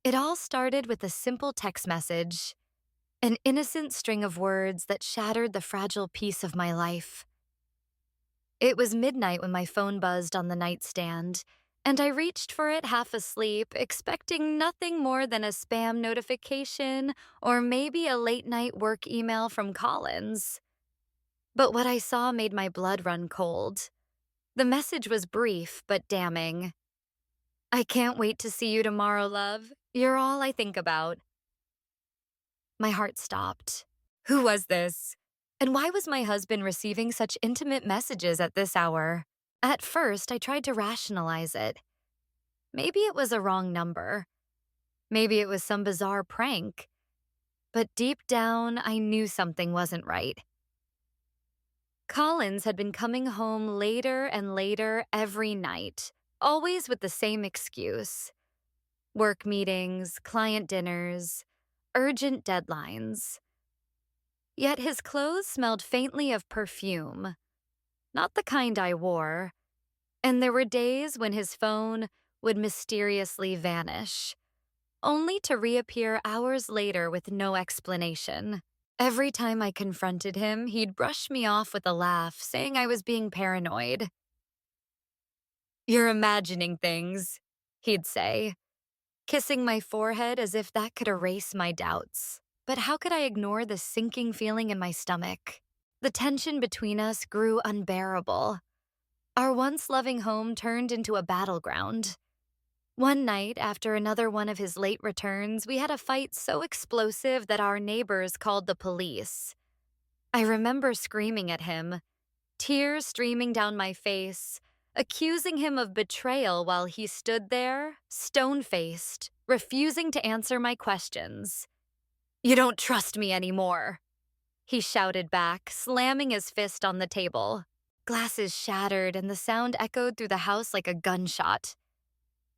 It all started with a simple text message, an innocent string of words that shattered the fragile peace of my life. It was midnight when my phone buzzed on the nightstand, and I reached for it half asleep, expecting nothing more than a spam notification or maybe a late-night work email from Collins. But what I saw made my blood run cold. The message was brief but damning. "I can't wait to see you tomorrow, love. You're all I think about." My heart stopped. Who was this? And why was my husband receiving such intimate messages at this hour? At first, I tried to rationalize it. Maybe it was a wrong number. Maybe it was some bizarre prank. But deep down, I knew something wasn't right. Collins had been coming home later and later every night, always with the same excuse. Work meetings, client dinners, urgent deadlines. Yet his clothes smelled faintly of perfume, not the kind I wore, and there were days when his phone would mysteriously vanish, only to reappear hours later with no explanation. Every time I confronted him, he'd brush me off with a laugh, saying I was being paranoid. "You're imagining things," he'd say, kissing my forehead as if that could erase my doubts. But how could I ignore the sinking feeling in my stomach? The tension between us grew unbearable. Our once loving home turned into a battleground. One night, after another one of his late returns, we had a fight so explosive that our neighbors called the police. I remember screaming at him, tears streaming down my face, accusing him of betrayal while he stood there, stone-faced, refusing to answer my questions. "You don't trust me anymore," he shouted back, slamming his fist on the table. Glasses shattered and the sound echoed through the house like a gunshot.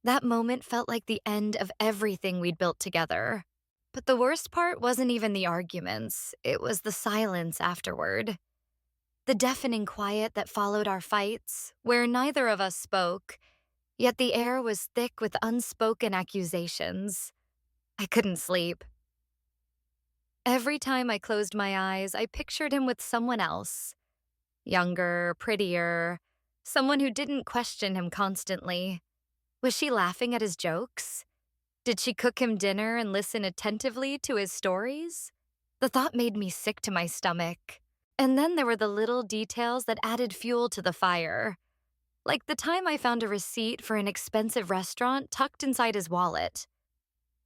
That moment felt like the end of everything we'd built together. But the worst part wasn't even the arguments, it was the silence afterward. The deafening quiet that followed our fights, where neither of us spoke, yet the air was thick with unspoken accusations. I couldn't sleep. Every time I closed my eyes, I pictured him with someone else. Younger, prettier, someone who didn't question him constantly. Was she laughing at his jokes? Did she cook him dinner and listen attentively to his stories? The thought made me sick to my stomach. And then there were the little details that added fuel to the fire. Like the time I found a receipt for an expensive restaurant tucked inside his wallet.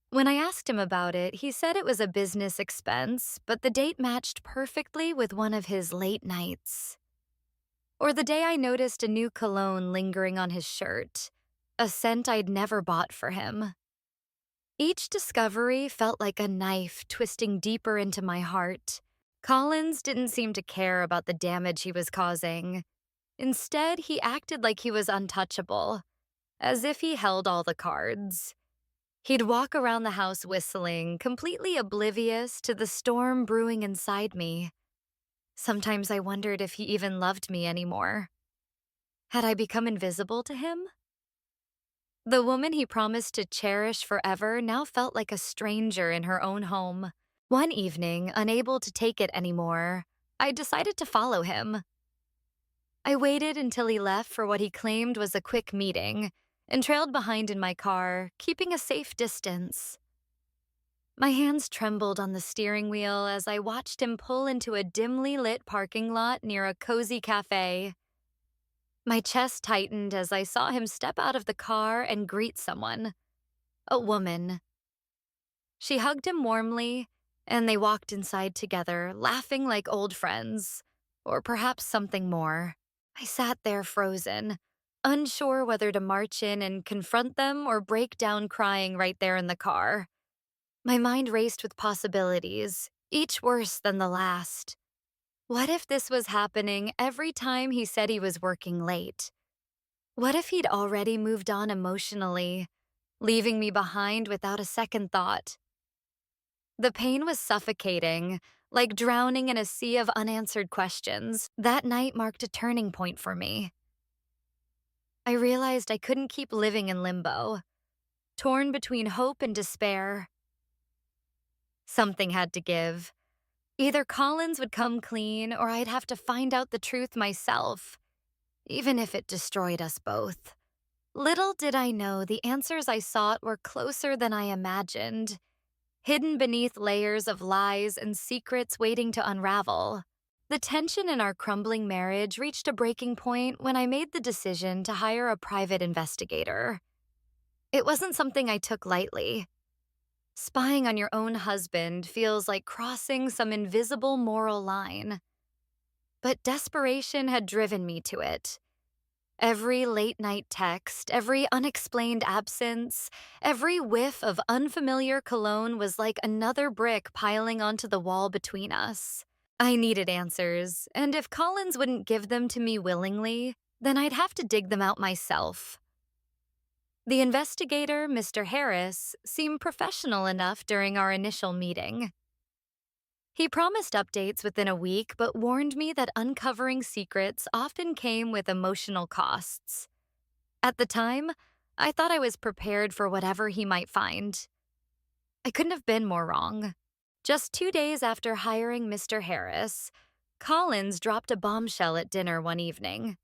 When I asked him about it, he said it was a business expense, but the date matched perfectly with one of his late nights. Or the day I noticed a new cologne lingering on his shirt, a scent I'd never bought for him. Each discovery felt like a knife twisting deeper into my heart. Collins didn't seem to care about the damage he was causing. Instead, he acted like he was untouchable, as if he held all the cards. He'd walk around the house whistling, completely oblivious to the storm brewing inside me. Sometimes I wondered if he even loved me anymore. Had I become invisible to him? The woman he promised to cherish forever now felt like a stranger in her own home. One evening, unable to take it anymore, I decided to follow him. I waited until he left for what he claimed was a quick meeting, and trailed behind in my car, keeping a safe distance. My hands trembled on the steering wheel as I watched him pull into a dimly lit parking lot near a cozy cafe. My chest tightened as I saw him step out of the car and greet someone. A woman. She hugged him warmly, and they walked inside together, laughing like old friends, or perhaps something more. I sat there frozen, unsure whether to march in and confront them or break down crying right there in the car. My mind raced with possibilities, each worse than the last. What if this was happening every time he said he was working late? What if he'd already moved on emotionally, leaving me behind without a second thought? The pain was suffocating, like drowning in a sea of unanswered questions. That night marked a turning point for me. I realized I couldn't keep living in limbo, torn between hope and despair. Something had to give. Either Collins would come clean or I'd have to find out the truth myself, even if it destroyed us both. Little did I know the answers I sought were closer than I imagined, hidden beneath layers of lies and secrets waiting to unravel. The tension in our crumbling marriage reached a breaking point when I made the decision to hire a private investigator. It wasn't something I took lightly. Spying on your own husband feels like crossing some invisible moral line. But desperation had driven me to it. Every late-night text, every unexplained absence, every whiff of unfamiliar cologne was like another brick piling onto the wall between us. I needed answers, and if Collins wouldn't give them to me willingly, then I'd have to dig them out myself. The investigator, Mr. Harris, seemed professional enough during our initial meeting. He promised updates within a week, but warned me that uncovering secrets often came with emotional costs. At the time, I thought I was prepared for whatever he might find. I couldn't have been more wrong. Just 2 days after hiring Mr. Harris, Collins dropped a bombshell at dinner one evening.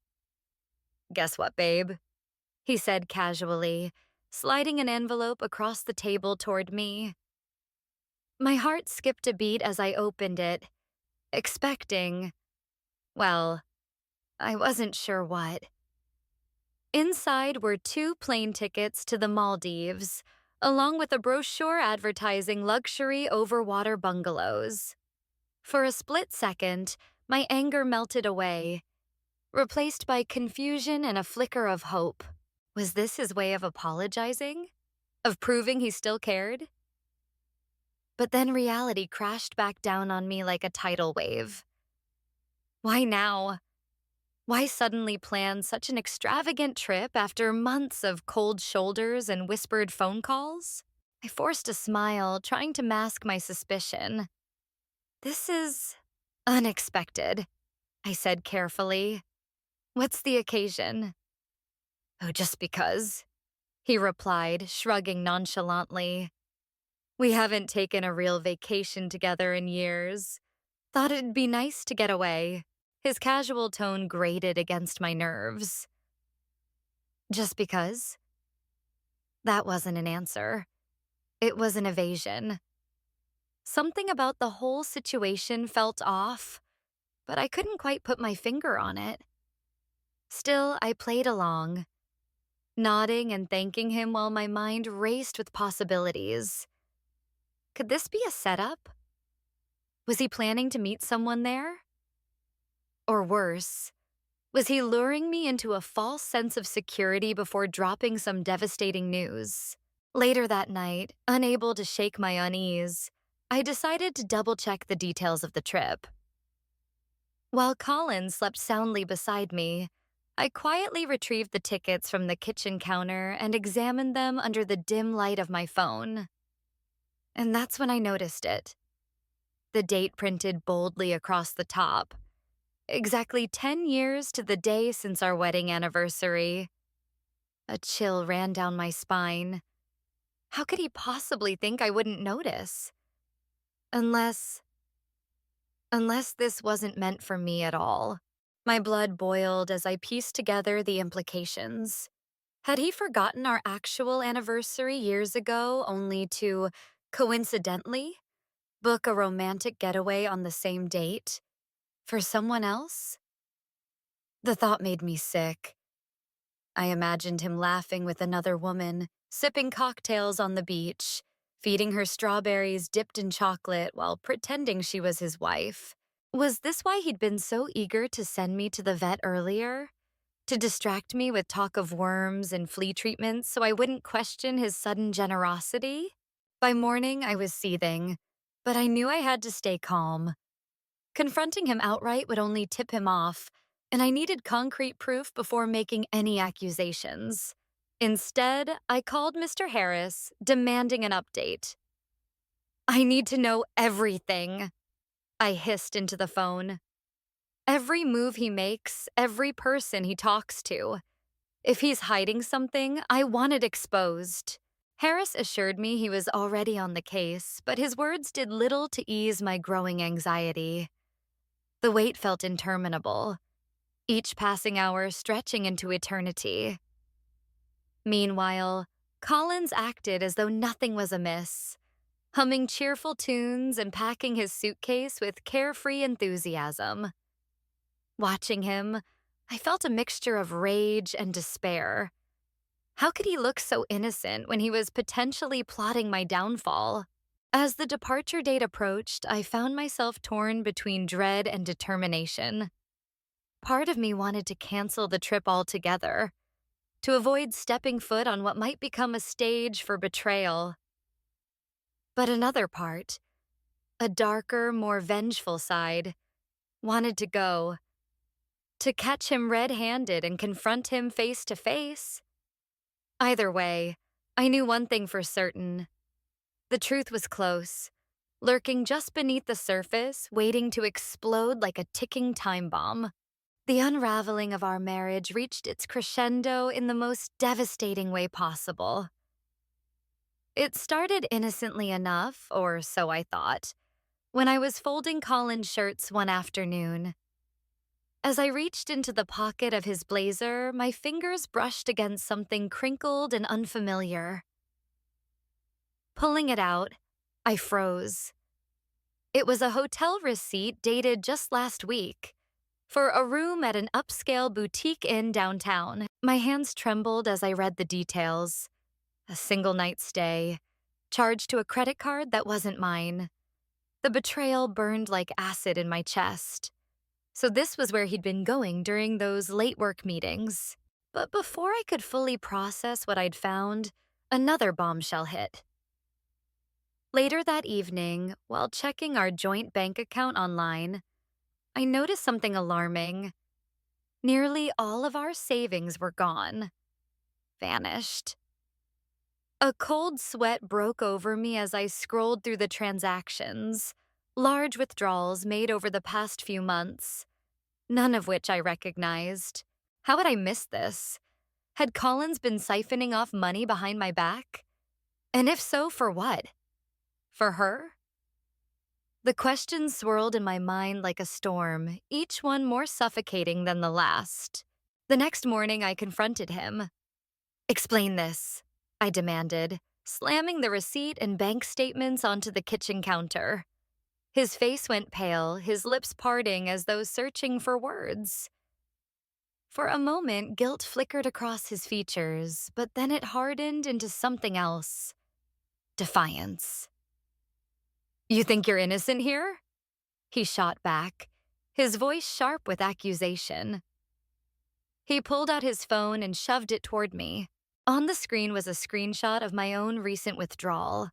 "Guess what, babe?" he said casually, sliding an envelope across the table toward me. My heart skipped a beat as I opened it, expecting, well, I wasn't sure what. Inside were 2 plane tickets to the Maldives, along with a brochure advertising luxury overwater bungalows. For a split second, my anger melted away, replaced by confusion and a flicker of hope. Was this his way of apologizing? Of proving he still cared? But then reality crashed back down on me like a tidal wave. Why now? Why suddenly plan such an extravagant trip after months of cold shoulders and whispered phone calls? I forced a smile, trying to mask my suspicion. "This is unexpected," I said carefully. "What's the occasion?" "Oh, just because," he replied, shrugging nonchalantly. "We haven't taken a real vacation together in years. Thought it'd be nice to get away." His casual tone grated against my nerves. "Just because?" That wasn't an answer. It was an evasion. Something about the whole situation felt off, but I couldn't quite put my finger on it. Still, I played along, nodding and thanking him while my mind raced with possibilities. Could this be a setup? Was he planning to meet someone there? Or worse, was he luring me into a false sense of security before dropping some devastating news? Later that night, unable to shake my unease, I decided to double-check the details of the trip. While Colin slept soundly beside me, I quietly retrieved the tickets from the kitchen counter and examined them under the dim light of my phone. And that's when I noticed it. The date printed boldly across the top. Exactly 10 years to the day since our wedding anniversary. A chill ran down my spine. How could he possibly think I wouldn't notice? Unless this wasn't meant for me at all. My blood boiled as I pieced together the implications. Had he forgotten our actual anniversary years ago only to, coincidentally, book a romantic getaway on the same date? For someone else? The thought made me sick. I imagined him laughing with another woman, sipping cocktails on the beach, feeding her strawberries dipped in chocolate while pretending she was his wife. Was this why he'd been so eager to send me to the vet earlier? To distract me with talk of worms and flea treatments so I wouldn't question his sudden generosity? By morning, I was seething, but I knew I had to stay calm. Confronting him outright would only tip him off, and I needed concrete proof before making any accusations. Instead, I called Mr. Harris, demanding an update. "I need to know everything," I hissed into the phone. "Every move he makes, every person he talks to. If he's hiding something, I want it exposed." Harris assured me he was already on the case, but his words did little to ease my growing anxiety. The wait felt interminable, each passing hour stretching into eternity. Meanwhile, Collins acted as though nothing was amiss, humming cheerful tunes and packing his suitcase with carefree enthusiasm. Watching him, I felt a mixture of rage and despair. How could he look so innocent when he was potentially plotting my downfall? As the departure date approached, I found myself torn between dread and determination. Part of me wanted to cancel the trip altogether, to avoid stepping foot on what might become a stage for betrayal. But another part, a darker, more vengeful side, wanted to go, to catch him red-handed and confront him face to face. Either way, I knew one thing for certain. The truth was close, lurking just beneath the surface, waiting to explode like a ticking time bomb. The unraveling of our marriage reached its crescendo in the most devastating way possible. It started innocently enough, or so I thought, when I was folding Colin's shirts one afternoon. As I reached into the pocket of his blazer, my fingers brushed against something crinkled and unfamiliar. Pulling it out, I froze. It was a hotel receipt dated just last week for a room at an upscale boutique inn downtown. My hands trembled as I read the details. A single night stay, charged to a credit card that wasn't mine. The betrayal burned like acid in my chest. So this was where he'd been going during those late work meetings. But before I could fully process what I'd found, another bombshell hit. Later that evening, while checking our joint bank account online, I noticed something alarming. Nearly all of our savings were gone. Vanished. A cold sweat broke over me as I scrolled through the transactions, large withdrawals made over the past few months, none of which I recognized. How had I missed this? Had Collins been siphoning off money behind my back? And if so, for what? For her? The questions swirled in my mind like a storm, each one more suffocating than the last. The next morning, I confronted him. "Explain this," I demanded, slamming the receipt and bank statements onto the kitchen counter. His face went pale, his lips parting as though searching for words. For a moment, guilt flickered across his features, but then it hardened into something else. Defiance. "You think you're innocent here?" He shot back, his voice sharp with accusation. He pulled out his phone and shoved it toward me. On the screen was a screenshot of my own recent withdrawal,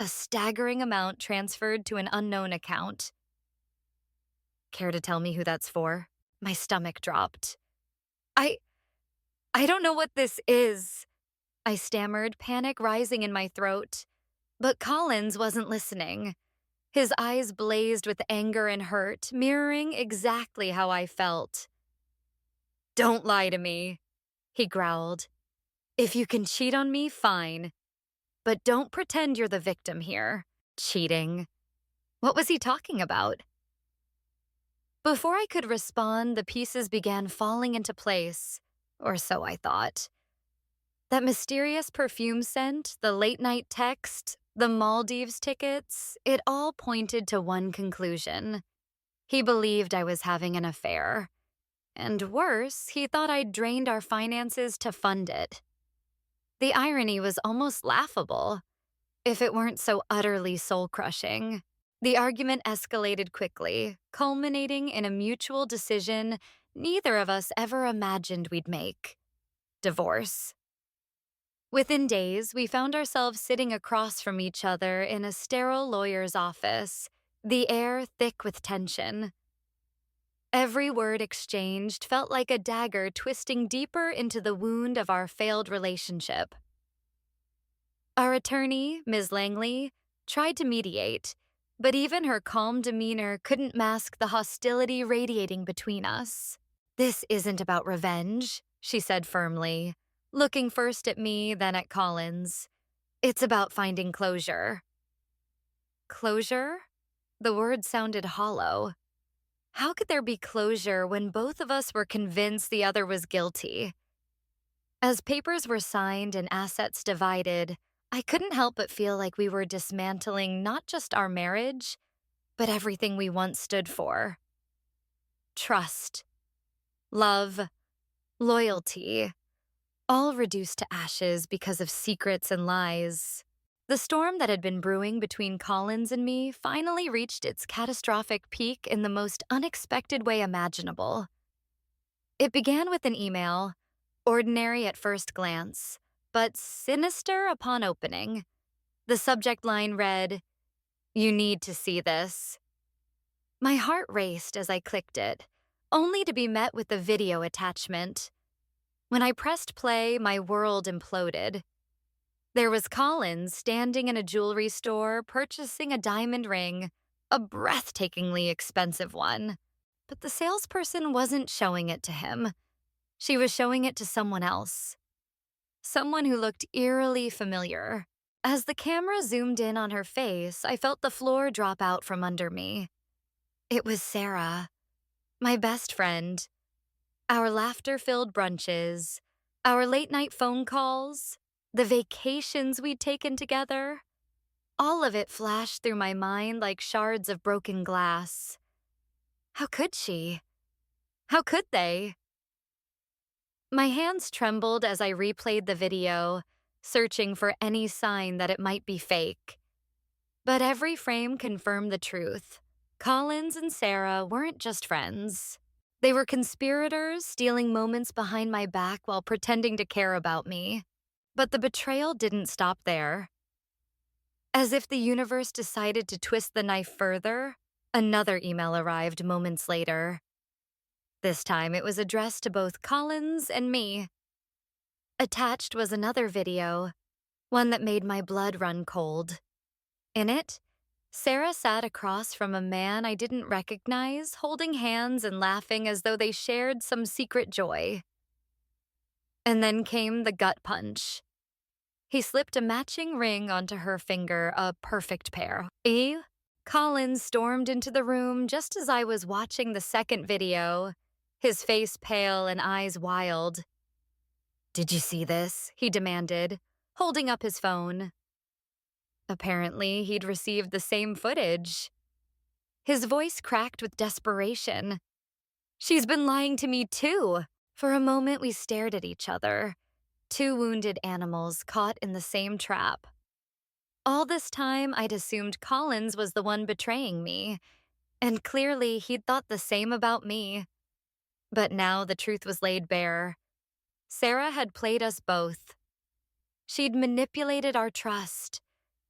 a staggering amount transferred to an unknown account. "Care to tell me who that's for?" My stomach dropped. I don't know what this is," I stammered, panic rising in my throat. But Collins wasn't listening. His eyes blazed with anger and hurt, mirroring exactly how I felt. "Don't lie to me," he growled. "If you can cheat on me, fine. But don't pretend you're the victim here." Cheating. What was he talking about? Before I could respond, the pieces began falling into place, or so I thought. That mysterious perfume scent, the late-night text, the Maldives tickets, it all pointed to one conclusion. He believed I was having an affair. And worse, he thought I'd drained our finances to fund it. The irony was almost laughable, if it weren't so utterly soul-crushing. The argument escalated quickly, culminating in a mutual decision neither of us ever imagined we'd make: divorce. Within days, we found ourselves sitting across from each other in a sterile lawyer's office, the air thick with tension. Every word exchanged felt like a dagger twisting deeper into the wound of our failed relationship. Our attorney, Ms. Langley, tried to mediate, but even her calm demeanor couldn't mask the hostility radiating between us. "This isn't about revenge," she said firmly, looking first at me, then at Collins. It's about finding closure. Closure? The word sounded hollow. How could there be closure when both of us were convinced the other was guilty? As papers were signed and assets divided, I couldn't help but feel like we were dismantling not just our marriage, but everything we once stood for. Trust, love, loyalty, all reduced to ashes because of secrets and lies. The storm that had been brewing between Collins and me finally reached its catastrophic peak in the most unexpected way imaginable. It began with an email, ordinary at first glance, but sinister upon opening. The subject line read, "You need to see this." My heart raced as I clicked it, only to be met with the video attachment. When I pressed play, my world imploded. There was Collins standing in a jewelry store purchasing a diamond ring, a breathtakingly expensive one. But the salesperson wasn't showing it to him. She was showing it to someone else. Someone who looked eerily familiar. As the camera zoomed in on her face, I felt the floor drop out from under me. It was Sarah, my best friend. Our laughter-filled brunches, our late-night phone calls, the vacations we'd taken together. All of it flashed through my mind like shards of broken glass. How could she? How could they? My hands trembled as I replayed the video, searching for any sign that it might be fake. But every frame confirmed the truth. Collins and Sarah weren't just friends. They were conspirators stealing moments behind my back while pretending to care about me. But the betrayal didn't stop there. As if the universe decided to twist the knife further, another email arrived moments later. This time it was addressed to both Collins and me. Attached was another video, one that made my blood run cold. In it, Sarah sat across from a man I didn't recognize, holding hands and laughing as though they shared some secret joy. And then came the gut punch. He slipped a matching ring onto her finger, a perfect pair. Collins stormed into the room just as I was watching the second video, his face pale and eyes wild. "Did you see this?" he demanded, holding up his phone. Apparently, he'd received the same footage. His voice cracked with desperation. "She's been lying to me too." For a moment, we stared at each other, two wounded animals caught in the same trap. All this time, I'd assumed Collins was the one betraying me, and clearly he'd thought the same about me. But now the truth was laid bare. Sarah had played us both. She'd manipulated our trust,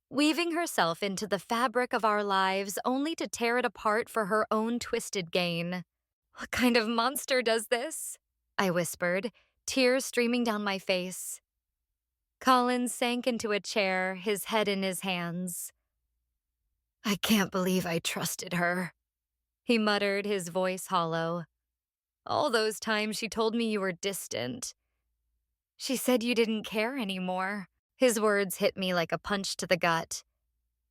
weaving herself into the fabric of our lives only to tear it apart for her own twisted gain. "What kind of monster does this?" I whispered, tears streaming down my face. Collins sank into a chair, his head in his hands. "I can't believe I trusted her," he muttered, his voice hollow. "All those times she told me you were distant. She said you didn't care anymore." His words hit me like a punch to the gut.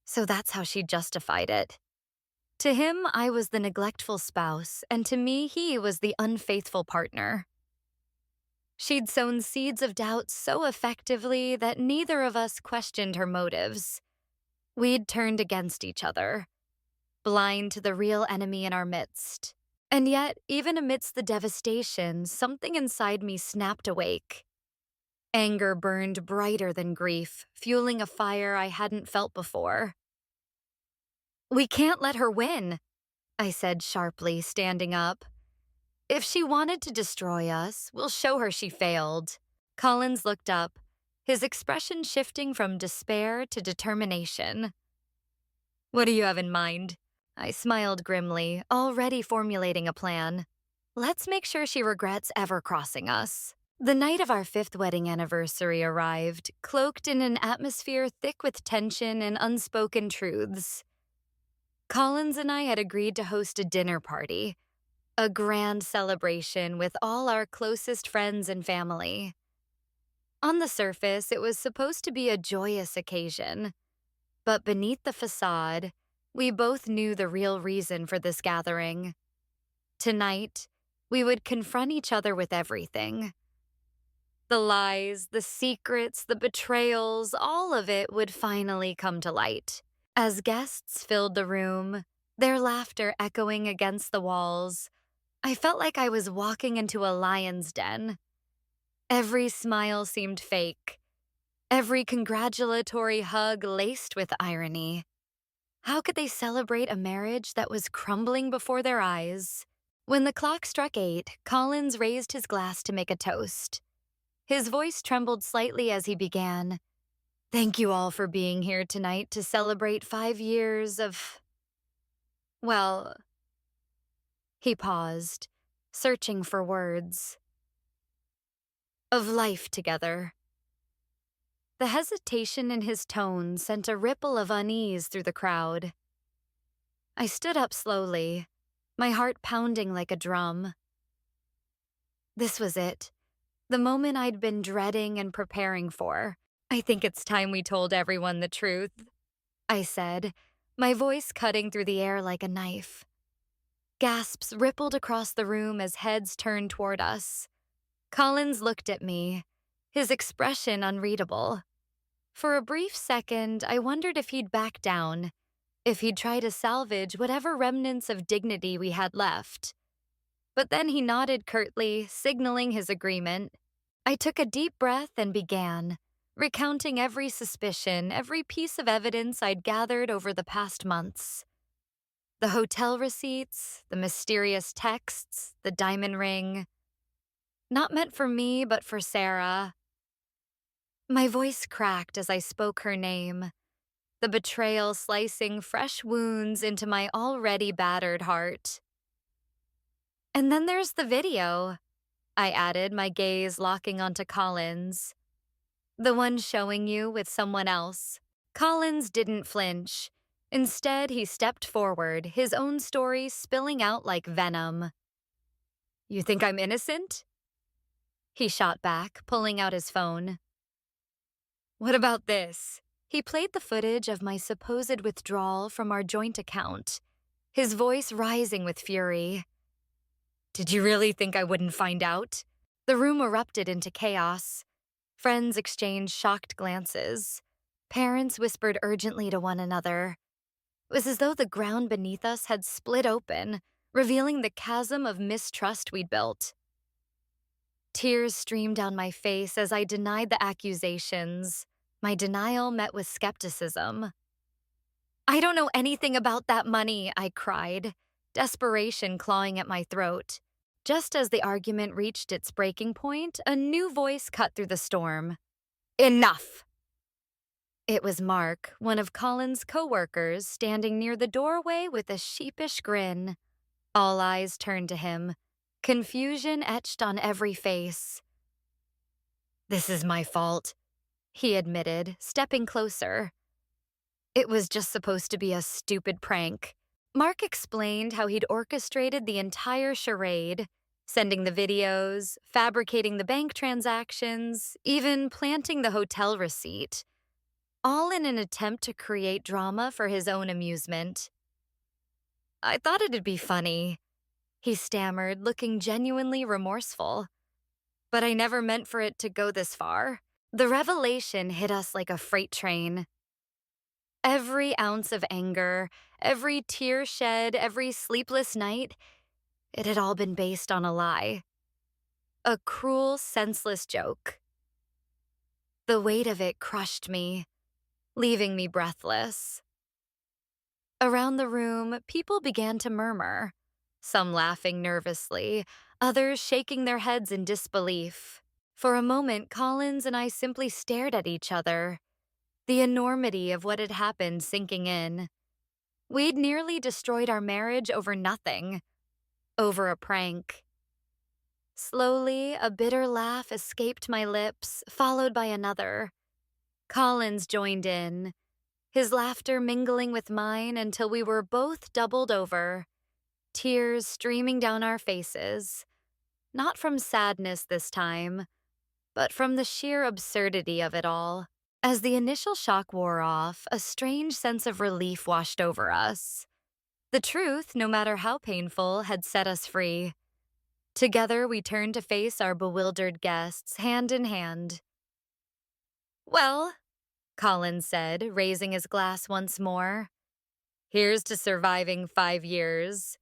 So that's how she justified it. To him, I was the neglectful spouse, and to me, he was the unfaithful partner. She'd sown seeds of doubt so effectively that neither of us questioned her motives. We'd turned against each other, blind to the real enemy in our midst. And yet, even amidst the devastation, something inside me snapped awake. Anger burned brighter than grief, fueling a fire I hadn't felt before. "We can't let her win," I said sharply, standing up. "If she wanted to destroy us, we'll show her she failed." Collins looked up, his expression shifting from despair to determination. "What do you have in mind?" I smiled grimly, already formulating a plan. "Let's make sure she regrets ever crossing us." The night of our 5th wedding anniversary arrived, cloaked in an atmosphere thick with tension and unspoken truths. Collins and I had agreed to host a dinner party, a grand celebration with all our closest friends and family. On the surface, it was supposed to be a joyous occasion, but beneath the facade, we both knew the real reason for this gathering. Tonight, we would confront each other with everything. The lies, the secrets, the betrayals, all of it would finally come to light. As guests filled the room, their laughter echoing against the walls, I felt like I was walking into a lion's den. Every smile seemed fake, every congratulatory hug laced with irony. How could they celebrate a marriage that was crumbling before their eyes? When the clock struck 8, Collins raised his glass to make a toast. His voice trembled slightly as he began. "Thank you all for being here tonight to celebrate 5 years of... well..." He paused, searching for words. "Of life together." The hesitation in his tone sent a ripple of unease through the crowd. I stood up slowly, my heart pounding like a drum. This was it, the moment I'd been dreading and preparing for. "I think it's time we told everyone the truth," I said, my voice cutting through the air like a knife. Gasps rippled across the room as heads turned toward us. Collins looked at me, his expression unreadable. For a brief second, I wondered if he'd back down, if he'd try to salvage whatever remnants of dignity we had left. But then he nodded curtly, signaling his agreement. I took a deep breath and began, recounting every suspicion, every piece of evidence I'd gathered over the past months. The hotel receipts, the mysterious texts, the diamond ring. Not meant for me, but for Sarah. My voice cracked as I spoke her name, the betrayal slicing fresh wounds into my already battered heart. "And then there's the video," I added, my gaze locking onto Collins. "The one showing you with someone else." Collins didn't flinch. Instead, he stepped forward, his own story spilling out like venom. "You think I'm innocent?" he shot back, pulling out his phone. "What about this?" He played the footage of my supposed withdrawal from our joint account, his voice rising with fury. "Did you really think I wouldn't find out?" The room erupted into chaos. Friends exchanged shocked glances. Parents whispered urgently to one another. It was as though the ground beneath us had split open, revealing the chasm of mistrust we'd built. Tears streamed down my face as I denied the accusations, my denial met with skepticism. "I don't know anything about that money," I cried, desperation clawing at my throat. Just as the argument reached its breaking point, a new voice cut through the storm. "Enough!" It was Mark, one of Colin's co-workers, standing near the doorway with a sheepish grin. All eyes turned to him, confusion etched on every face. "This is my fault," he admitted, stepping closer. "It was just supposed to be a stupid prank." Mark explained how he'd orchestrated the entire charade, sending the videos, fabricating the bank transactions, even planting the hotel receipt, all in an attempt to create drama for his own amusement. "I thought it'd be funny," he stammered, looking genuinely remorseful. "But I never meant for it to go this far." The revelation hit us like a freight train. Every ounce of anger, every tear shed, every sleepless night, it had all been based on a lie. A cruel, senseless joke. The weight of it crushed me, leaving me breathless. Around the room, people began to murmur, some laughing nervously, others shaking their heads in disbelief. For a moment, Collins and I simply stared at each other, the enormity of what had happened sinking in. We'd nearly destroyed our marriage over nothing, over a prank. Slowly, a bitter laugh escaped my lips, followed by another. Collins joined in, his laughter mingling with mine until we were both doubled over, tears streaming down our faces. Not from sadness this time, but from the sheer absurdity of it all. As the initial shock wore off, a strange sense of relief washed over us. The truth, no matter how painful, had set us free. Together, we turned to face our bewildered guests, hand in hand. Well, Colin said, raising his glass once more, here's to surviving 5 years,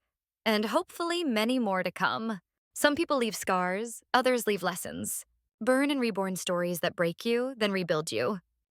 and hopefully many more to come. Some people leave scars, others leave lessons. Burn and reborn stories that break you, then rebuild you.